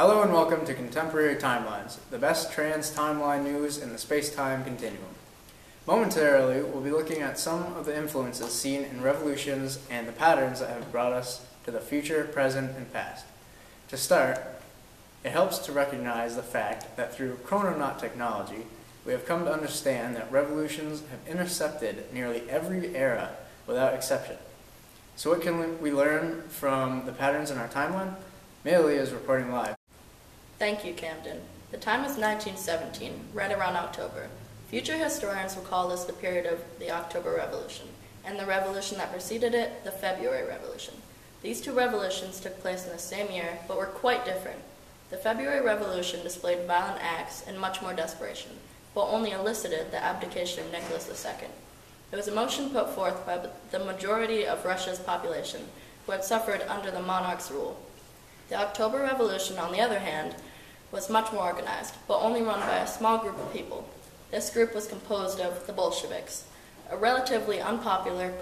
Hello and welcome to Contemporary Timelines, the best trans-timeline news in the space-time continuum. Momentarily, we'll be looking at some of the influences seen in revolutions and the patterns that have brought us to the future, present, and past. To start, it helps to recognize the fact that through chrononaut technology, we have come to understand that revolutions have intercepted nearly every era without exception. So what can we learn from the patterns in our timeline? Meili is reporting live. Thank you, Camden. The time is 1917, right around October. Future historians will call this the period of the October Revolution, and the revolution that preceded it, the February Revolution. These two revolutions took place in the same year, but were quite different. The February Revolution displayed violent acts and much more desperation, but only elicited the abdication of Nicholas II. It was a motion put forth by the majority of Russia's population, who had suffered under the monarch's rule. The October Revolution, on the other hand, was much more organized, but only run by a small group of people. This group was composed of the Bolsheviks, a relatively unpopular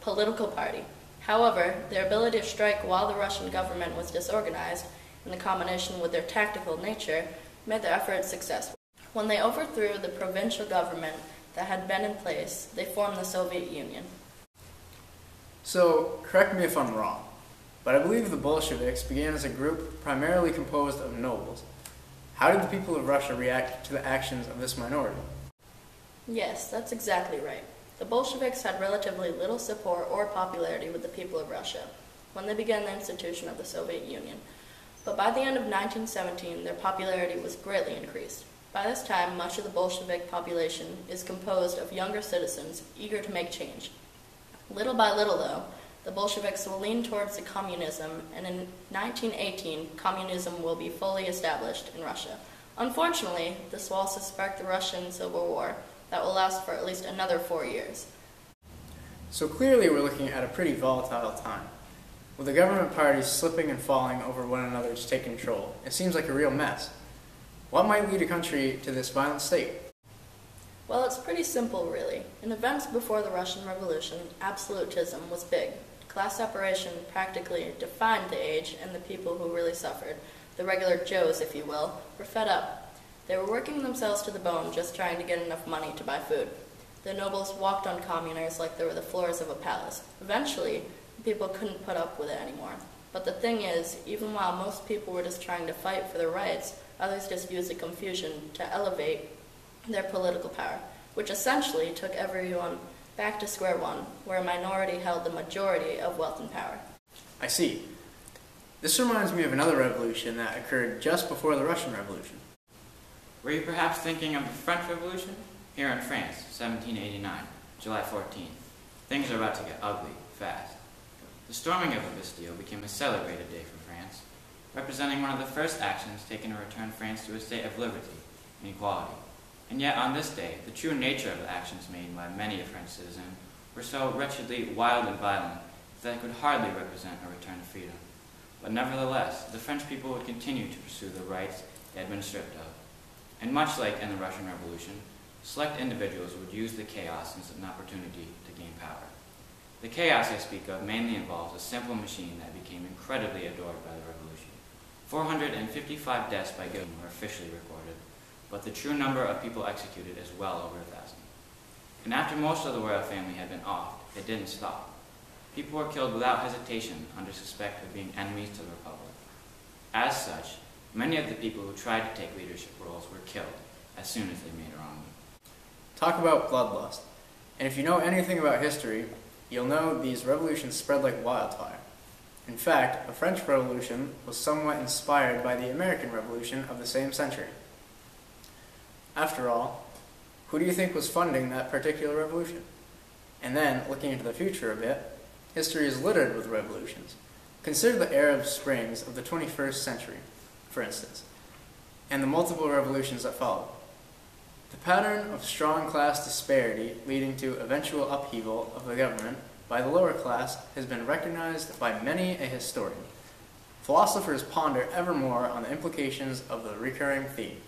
political party. However, their ability to strike while the Russian government was disorganized, and the combination with their tactical nature, made their efforts successful. When they overthrew the provincial government that had been in place, they formed the Soviet Union. So, correct me if I'm wrong, but I believe the Bolsheviks began as a group primarily composed of nobles. How did the people of Russia react to the actions of this minority? Yes, that's exactly right. The Bolsheviks had relatively little support or popularity with the people of Russia when they began the institution of the Soviet Union. But by the end of 1917, their popularity was greatly increased. By this time, much of the Bolshevik population is composed of younger citizens eager to make change. Little by little, though, the Bolsheviks will lean towards the communism, and in 1918, communism will be fully established in Russia. Unfortunately, this will also spark the Russian Civil War that will last for at least another 4 years. So clearly we're looking at a pretty volatile time. With the government parties slipping and falling over one another to take control, it seems like a real mess. What might lead a country to this violent state? Well, it's pretty simple, really. In events before the Russian Revolution, absolutism was big. Class separation practically defined the age, and the people who really suffered, the regular Joes, if you will, were fed up. They were working themselves to the bone just trying to get enough money to buy food. The nobles walked on communers like they were the floors of a palace. Eventually, the people couldn't put up with it anymore. But the thing is, even while most people were just trying to fight for their rights, others just used the confusion to elevate their political power, which essentially took everyone back to square one, where a minority held the majority of wealth and power. I see. This reminds me of another revolution that occurred just before the Russian Revolution. Were you perhaps thinking of the French Revolution? Here in France, 1789, July 14th. Things are about to get ugly, fast. The storming of the Bastille became a celebrated day for France, representing one of the first actions taken to return France to a state of liberty and equality. And yet on this day, the true nature of the actions made by many a French citizen were so wretchedly wild and violent that they could hardly represent a return to freedom. But nevertheless, the French people would continue to pursue the rights they had been stripped of. And much like in the Russian Revolution, select individuals would use the chaos as an opportunity to gain power. The chaos I speak of mainly involves a simple machine that became incredibly adored by the revolution. 455 deaths by guillotine were officially recorded, but the true number of people executed is well over 1,000. And after most of the royal family had been offed, it didn't stop. People were killed without hesitation under suspect of being enemies to the Republic. As such, many of the people who tried to take leadership roles were killed as soon as they made a wrong move. Talk about bloodlust. And if you know anything about history, you'll know these revolutions spread like wildfire. In fact, the French Revolution was somewhat inspired by the American Revolution of the same century. After all, who do you think was funding that particular revolution? And then, looking into the future a bit, history is littered with revolutions. Consider the Arab Springs of the 21st century, for instance, and the multiple revolutions that followed. The pattern of strong class disparity leading to eventual upheaval of the government by the lower class has been recognized by many a historian. Philosophers ponder ever more on the implications of the recurring theme.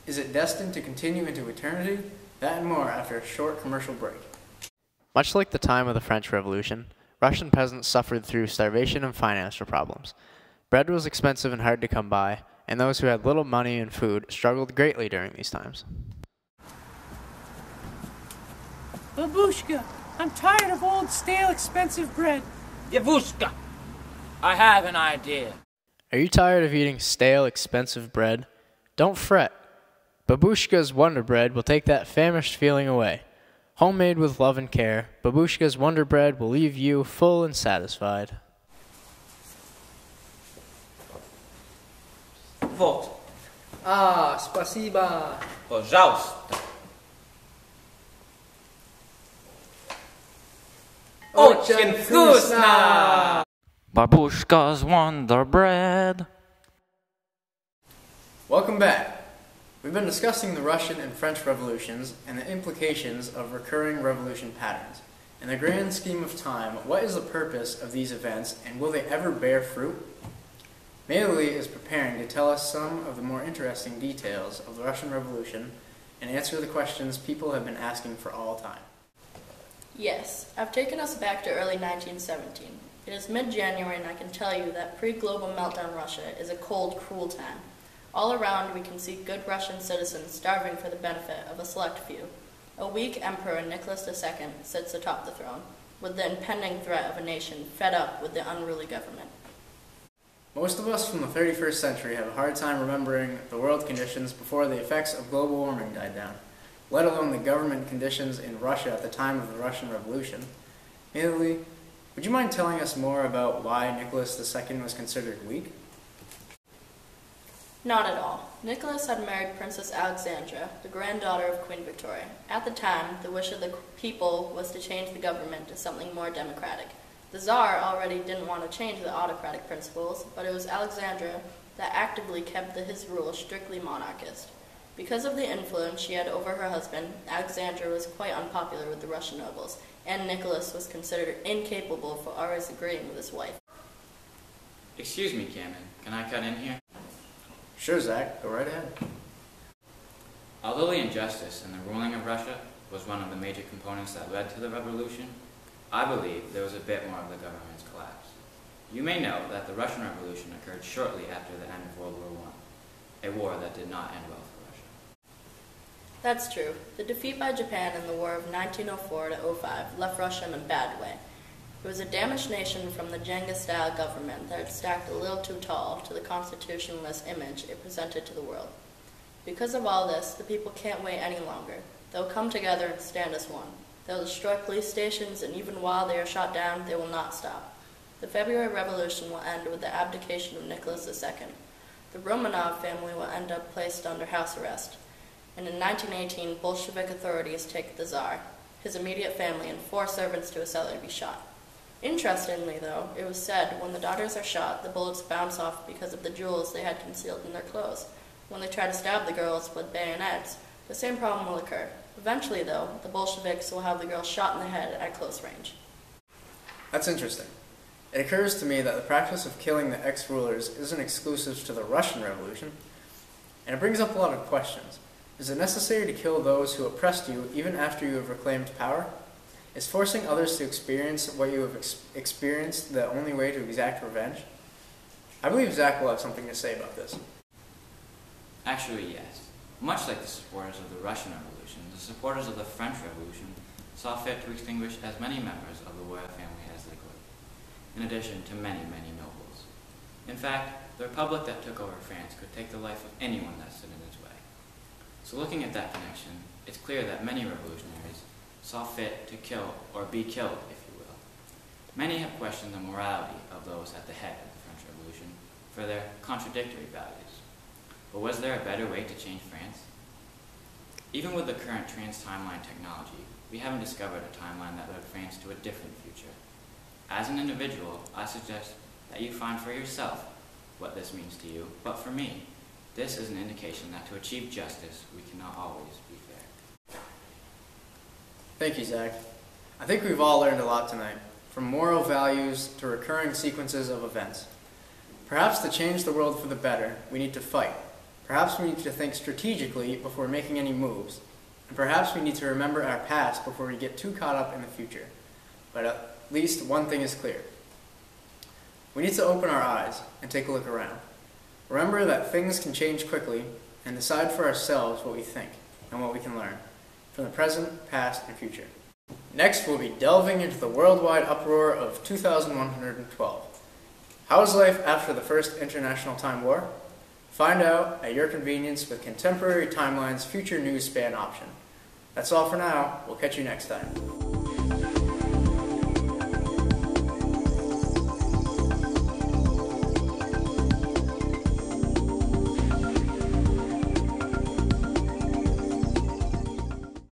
Is it destined to continue into eternity? That and more after a short commercial break. Much like the time of the French Revolution, Russian peasants suffered through starvation and financial problems. Bread was expensive and hard to come by, and those who had little money and food struggled greatly during these times. Babushka, I'm tired of old, stale, expensive bread. Yavushka, I have an idea. Are you tired of eating stale, expensive bread? Don't fret. Babushka's Wonder Bread will take that famished feeling away. Homemade with love and care, Babushka's Wonder Bread will leave you full and satisfied. Вот, Spasiba. пожалуйста. Очень вкусно! Babushka's Wonder Bread. Welcome back. We've been discussing the Russian and French revolutions and the implications of recurring revolution patterns. In the grand scheme of time, what is the purpose of these events, and will they ever bear fruit? Meili is preparing to tell us some of the more interesting details of the Russian Revolution and answer the questions people have been asking for all time. Yes, I've taken us back to early 1917. It is mid-January, and I can tell you that pre-global meltdown Russia is a cold, cruel time. All around, we can see good Russian citizens starving for the benefit of a select few. A weak emperor, Nicholas II, sits atop the throne, with the impending threat of a nation fed up with the unruly government. Most of us from the 31st century have a hard time remembering the world conditions before the effects of global warming died down, let alone the government conditions in Russia at the time of the Russian Revolution. Meili, would you mind telling us more about why Nicholas II was considered weak? Not at all. Nicholas had married Princess Alexandra, the granddaughter of Queen Victoria. At the time, the wish of the people was to change the government to something more democratic. The Tsar already didn't want to change the autocratic principles, but it was Alexandra that actively kept his rule strictly monarchist. Because of the influence she had over her husband, Alexandra was quite unpopular with the Russian nobles, and Nicholas was considered incapable for always agreeing with his wife. Excuse me, Camden. Can I cut in here? Sure, Zach. Go right ahead. Although the injustice in the ruling of Russia was one of the major components that led to the revolution, I believe there was a bit more of the government's collapse. You may know that the Russian Revolution occurred shortly after the end of World War I, a war that did not end well for Russia. That's true. The defeat by Japan in the War of 1904 to 05 left Russia in a bad way. It was a damaged nation from the Jenga-style government that had stacked a little too tall to the constitutionalist image it presented to the world. Because of all this, the people can't wait any longer. They'll come together and stand as one. They'll destroy police stations, and even while they are shot down, they will not stop. The February Revolution will end with the abdication of Nicholas II. The Romanov family will end up placed under house arrest. And in 1918, Bolshevik authorities take the Tsar, his immediate family, and 4 servants to a cellar to be shot. Interestingly, though, it was said when the daughters are shot, the bullets bounce off because of the jewels they had concealed in their clothes. When they try to stab the girls with bayonets, the same problem will occur. Eventually, though, the Bolsheviks will have the girls shot in the head at close range. That's interesting. It occurs to me that the practice of killing the ex-rulers isn't exclusive to the Russian Revolution, and it brings up a lot of questions. Is it necessary to kill those who oppressed you even after you have reclaimed power? Is forcing others to experience what you have experienced the only way to exact revenge? I believe Zach will have something to say about this. Actually, yes. Much like the supporters of the Russian Revolution, the supporters of the French Revolution saw fit to extinguish as many members of the royal family as they could, in addition to many, many nobles. In fact, the republic that took over France could take the life of anyone that stood in its way. So looking at that connection, it's clear that many revolutionaries saw fit to kill or be killed, if you will. Many have questioned the morality of those at the head of the French Revolution for their contradictory values. But was there a better way to change France? Even with the current trans-timeline technology, we haven't discovered a timeline that led France to a different future. As an individual, I suggest that you find for yourself what this means to you, but for me, this is an indication that to achieve justice, we cannot always be fair. Thank you, Zach. I think we've all learned a lot tonight, from moral values to recurring sequences of events. Perhaps to change the world for the better, we need to fight. Perhaps we need to think strategically before making any moves. And perhaps we need to remember our past before we get too caught up in the future. But at least one thing is clear. We need to open our eyes and take a look around. Remember that things can change quickly, and decide for ourselves what we think and what we can learn from the present, past, and future. Next, we'll be delving into the worldwide uproar of 2112. How is life after the First International Time War? Find out at your convenience with Contemporary Timeline's Future News Span option. That's all for now. We'll catch you next time.